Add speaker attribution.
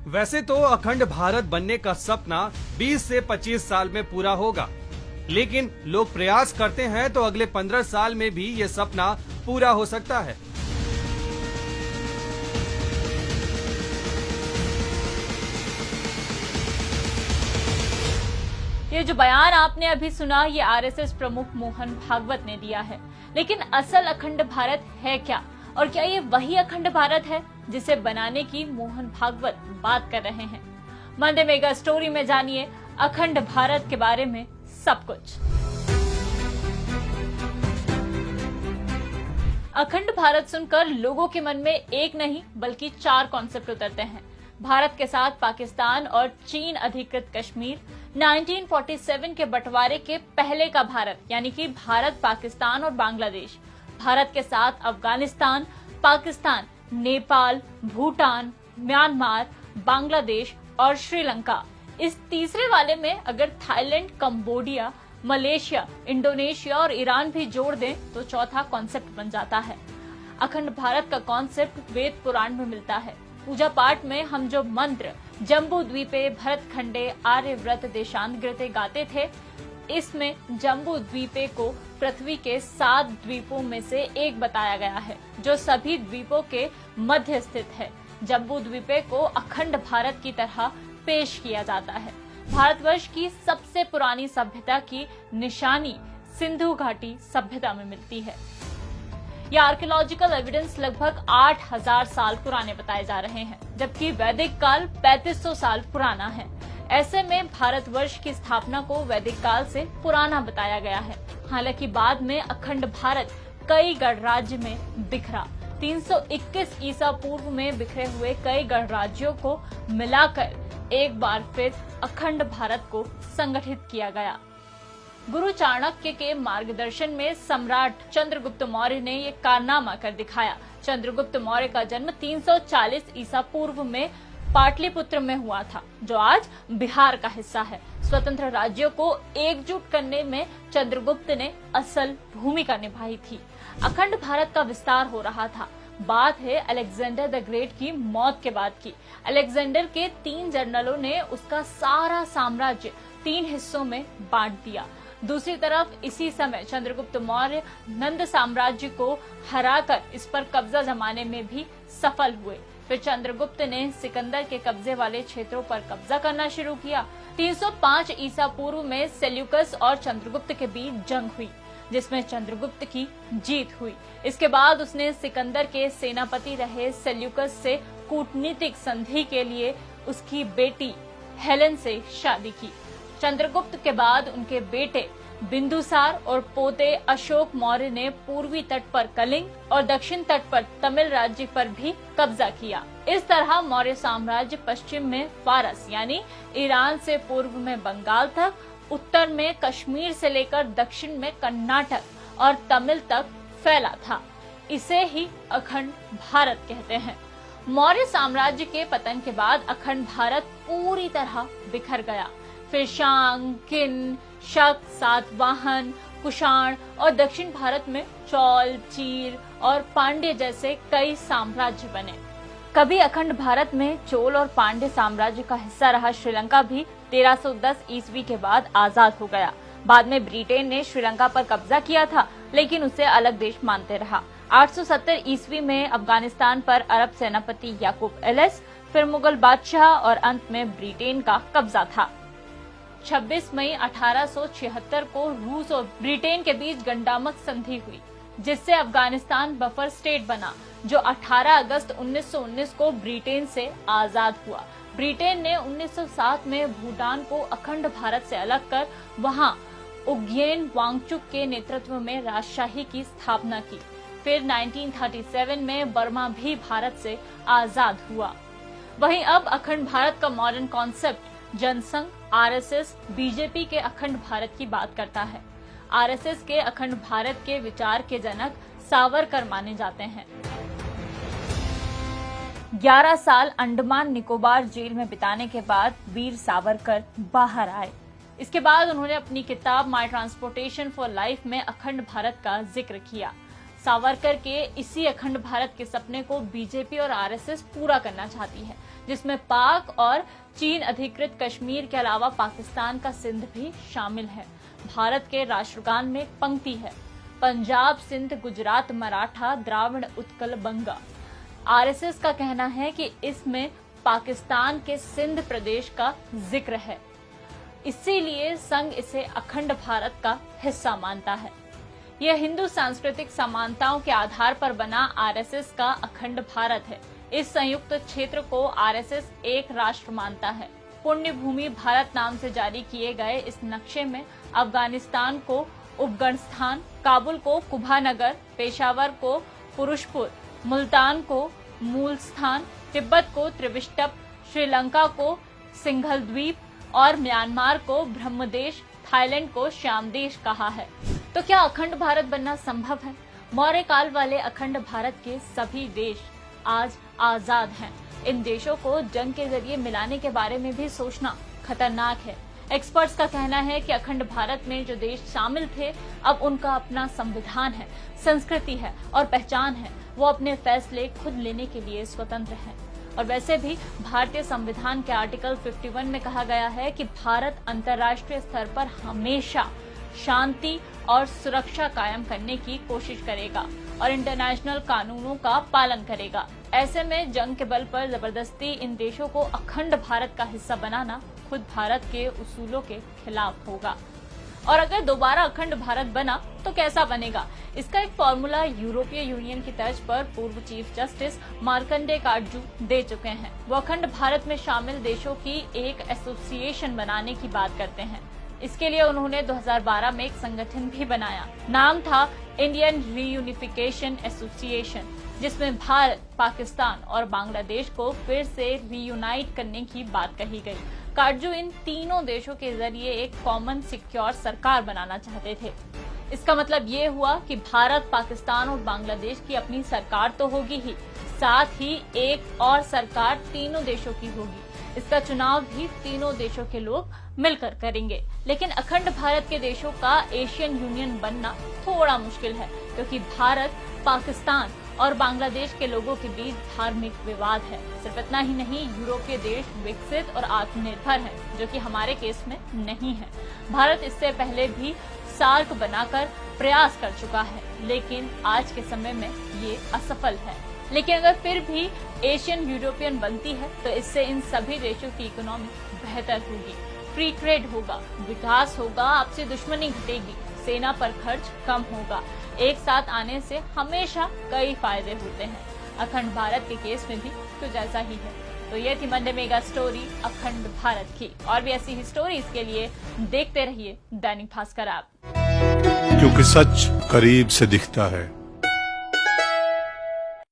Speaker 1: वैसे तो अखंड भारत बनने का सपना 20 से 25 साल में पूरा होगा, लेकिन लोग प्रयास करते हैं तो अगले 15 साल में भी ये सपना पूरा हो सकता है।
Speaker 2: ये जो बयान आपने अभी सुना, ये आरएसएस प्रमुख मोहन भागवत ने दिया है। लेकिन असल अखंड भारत है क्या, और क्या ये वही अखंड भारत है जिसे बनाने की मोहन भागवत बात कर रहे हैं? मंडे मेगा स्टोरी में जानिए अखंड भारत के बारे में सब कुछ। अखंड भारत सुनकर लोगों के मन में एक नहीं बल्कि 4 कॉन्सेप्ट उतरते हैं। भारत के साथ पाकिस्तान और चीन अधिकृत कश्मीर, 1947 के बंटवारे के पहले का भारत यानी कि भारत, पाकिस्तान और बांग्लादेश, भारत के साथ अफगानिस्तान, पाकिस्तान, नेपाल, भूटान, म्यांमार, बांग्लादेश और श्रीलंका। इस तीसरे वाले में अगर थाईलैंड, कंबोडिया, मलेशिया, इंडोनेशिया और ईरान भी जोड़ दें तो चौथा कॉन्सेप्ट बन जाता है। अखंड भारत का कॉन्सेप्ट वेद पुराण में मिलता है। पूजा पाठ में हम जो मंत्र जम्बू द्वीपे भरत खंडे आर्यव्रत देशांतकृते गाते थे, इसमें जम्बू द्वीपे को पृथ्वी के 7 द्वीपों में से एक बताया गया है, जो सभी द्वीपों के मध्य स्थित है। जम्बू द्वीपे को अखंड भारत की तरह पेश किया जाता है। भारतवर्ष की सबसे पुरानी सभ्यता की निशानी सिंधु घाटी सभ्यता में मिलती है। यह आर्कियोलॉजिकल एविडेंस लगभग 8000 साल पुराने बताए जा रहे हैं, जबकि वैदिक काल 3500 साल पुराना है। ऐसे में भारतवर्ष की स्थापना को वैदिक काल से पुराना बताया गया है। हालांकि बाद में अखंड भारत कई गणराज्य में बिखरा। 321 ईसा पूर्व में बिखरे हुए कई गणराज्यों को मिलाकर एक बार फिर अखंड भारत को संगठित किया गया। गुरु चाणक्य के मार्गदर्शन में सम्राट चंद्रगुप्त मौर्य ने ये कारनामा कर दिखाया। चंद्रगुप्त मौर्य का जन्म 340 ईसा पूर्व में पाटलिपुत्र में हुआ था, जो आज बिहार का हिस्सा है। स्वतंत्र राज्यों को एकजुट करने में चंद्रगुप्त ने असल भूमिका निभाई थी। अखंड भारत का विस्तार हो रहा था। बात है अलेक्जेंडर द ग्रेट की मौत के बाद की। अलेक्जेंडर के 3 जनरलों ने उसका सारा साम्राज्य 3 हिस्सों में बांट दिया। दूसरी तरफ इसी समय चंद्रगुप्त मौर्य नंद साम्राज्य को हराकर इस पर कब्जा जमाने में भी सफल हुए। फिर चंद्रगुप्त ने सिकंदर के कब्जे वाले क्षेत्रों पर कब्जा करना शुरू किया। 305 ईसा पूर्व में सेल्यूकस और चंद्रगुप्त के बीच जंग हुई, जिसमें चंद्रगुप्त की जीत हुई। इसके बाद उसने सिकंदर के सेनापति रहे सेल्यूकस से कूटनीतिक संधि के लिए उसकी बेटी हेलेन से शादी की। चंद्रगुप्त के बाद उनके बेटे बिंदुसार और पोते अशोक मौर्य ने पूर्वी तट पर कलिंग और दक्षिण तट पर तमिल राज्य पर भी कब्जा किया। इस तरह मौर्य साम्राज्य पश्चिम में फारस यानी ईरान से पूर्व में बंगाल तक, उत्तर में कश्मीर से लेकर दक्षिण में कर्नाटक और तमिल तक फैला था। इसे ही अखंड भारत कहते हैं। मौर्य साम्राज्य के पतन के बाद अखंड भारत पूरी तरह बिखर गया। फिर शांग, किन, शक, सातवाहन, कुषाण और दक्षिण भारत में चौल, चीर और पांड्य जैसे कई साम्राज्य बने। कभी अखंड भारत में चोल और पांड्य साम्राज्य का हिस्सा रहा श्रीलंका भी 1310 ईस्वी के बाद आजाद हो गया। बाद में ब्रिटेन ने श्रीलंका पर कब्जा किया था, लेकिन उसे अलग देश मानते रहा। 870 ईस्वी में अफगानिस्तान पर अरब सेनापति याकूब एलिस, फिर मुगल बादशाह और अंत में ब्रिटेन का कब्जा था। 26 मई 1876 को रूस और ब्रिटेन के बीच गंडामक संधि हुई, जिससे अफगानिस्तान बफर स्टेट बना, जो 18 अगस्त 1919 को ब्रिटेन से आजाद हुआ। ब्रिटेन ने 1907 में भूटान को अखंड भारत से अलग कर वहां उग्येन वांगचुक के नेतृत्व में राजशाही की स्थापना की। फिर 1937 में बर्मा भी भारत से आजाद हुआ। वहीं अब अखंड भारत का modern concept Jansangh, RSS, BJP के अखंड भारत की बात करता है। आरएसएस के अखंड भारत के विचार के जनक सावरकर माने जाते हैं। 11 साल अंडमान निकोबार जेल में बिताने के बाद वीर सावरकर बाहर आए। इसके बाद उन्होंने अपनी किताब माई ट्रांसपोर्टेशन फॉर लाइफ में अखंड भारत का जिक्र किया। सावरकर के इसी अखंड भारत के सपने को बीजेपी और आरएसएस पूरा करना चाहती है, जिसमें पाक और चीन अधिकृत कश्मीर के अलावा पाकिस्तान का सिंध भी शामिल है। भारत के राष्ट्रगान में एक पंक्ति है, पंजाब सिंध गुजरात मराठा द्राविड़ उत्कल बंगा। आरएसएस का कहना है कि इसमें पाकिस्तान के सिंध प्रदेश का जिक्र है, इसीलिए संघ इसे अखंड भारत का हिस्सा मानता है। यह हिंदू सांस्कृतिक समानताओं के आधार पर बना आरएसएस का अखंड भारत है। इस संयुक्त क्षेत्र को आरएसएस एक राष्ट्र मानता है। पुण्य भूमि भारत नाम से जारी किए गए इस नक्शे में अफगानिस्तान को उपगण स्थान, काबुल को कुभानगर, पेशावर को पुरुषपुर, मुल्तान को मूल स्थान, तिब्बत को त्रिविष्टप, श्रीलंका को सिंघल द्वीप और म्यांमार को ब्रह्मदेश, थाईलैंड को श्यामदेश कहा है। तो क्या अखंड भारत बनना संभव है? मौर्य काल वाले अखंड भारत के सभी देश आज आजाद हैं। इन देशों को जंग के जरिए मिलाने के बारे में भी सोचना खतरनाक है। एक्सपर्ट्स का कहना है कि अखंड भारत में जो देश शामिल थे, अब उनका अपना संविधान है, संस्कृति है और पहचान है। वो अपने फैसले खुद लेने के लिए स्वतंत्र हैं। और वैसे भी भारतीय संविधान के आर्टिकल 51 में कहा गया है कि भारत अंतर्राष्ट्रीय स्तर पर हमेशा शांति और सुरक्षा कायम करने की कोशिश करेगा और इंटरनेशनल कानूनों का पालन करेगा। ऐसे में जंग के बल पर जबरदस्ती इन देशों को अखंड भारत का हिस्सा बनाना खुद भारत के उसूलों के खिलाफ होगा। और अगर दोबारा अखंड भारत बना तो कैसा बनेगा? इसका एक फॉर्मूला यूरोपीय यूनियन की तर्ज पर पूर्व चीफ जस्टिस मार्कंडे काटजू दे चुके हैं। वो अखंड भारत में शामिल देशों की एक एसोसिएशन बनाने की बात करते हैं। इसके लिए उन्होंने 2012 में एक संगठन भी बनाया। नाम था इंडियन रीयूनिफिकेशन एसोसिएशन, जिसमें भारत, पाकिस्तान और बांग्लादेश को फिर से रीयूनाइट करने की बात कही गई। काटजू इन तीनों देशों के जरिए एक कॉमन सिक्योर सरकार बनाना चाहते थे। इसका मतलब ये हुआ कि भारत, पाकिस्तान और बांग्लादेश की अपनी सरकार तो होगी ही, साथ ही एक और सरकार तीनों देशों की होगी। इसका चुनाव भी तीनों देशों के लोग मिलकर करेंगे। लेकिन अखंड भारत के देशों का एशियन यूनियन बनना थोड़ा मुश्किल है, क्योंकि भारत, पाकिस्तान और बांग्लादेश के लोगों के बीच धार्मिक विवाद है। सिर्फ इतना ही नहीं, यूरोपीय देश विकसित और आत्मनिर्भर हैं, जो कि हमारे केस में नहीं है। भारत इससे पहले भी सार्क बनाकर प्रयास कर चुका है, लेकिन आज के समय में ये असफल है। लेकिन अगर फिर भी एशियन यूरोपियन बनती है तो इससे इन सभी देशों की इकोनॉमी बेहतर होगी, फ्री ट्रेड होगा, विकास होगा, आपसी दुश्मनी घटेगी, सेना पर खर्च कम होगा। एक साथ आने से हमेशा कई फायदे होते हैं। अखंड भारत के केस में भी कुछ ऐसा ही है। तो ये थी मंडे मेगा स्टोरी अखंड भारत की। और भी ऐसी ही स्टोरीज के लिए देखते रहिए दैनिक भास्कर ऐप,
Speaker 3: क्योंकि सच करीब से दिखता है।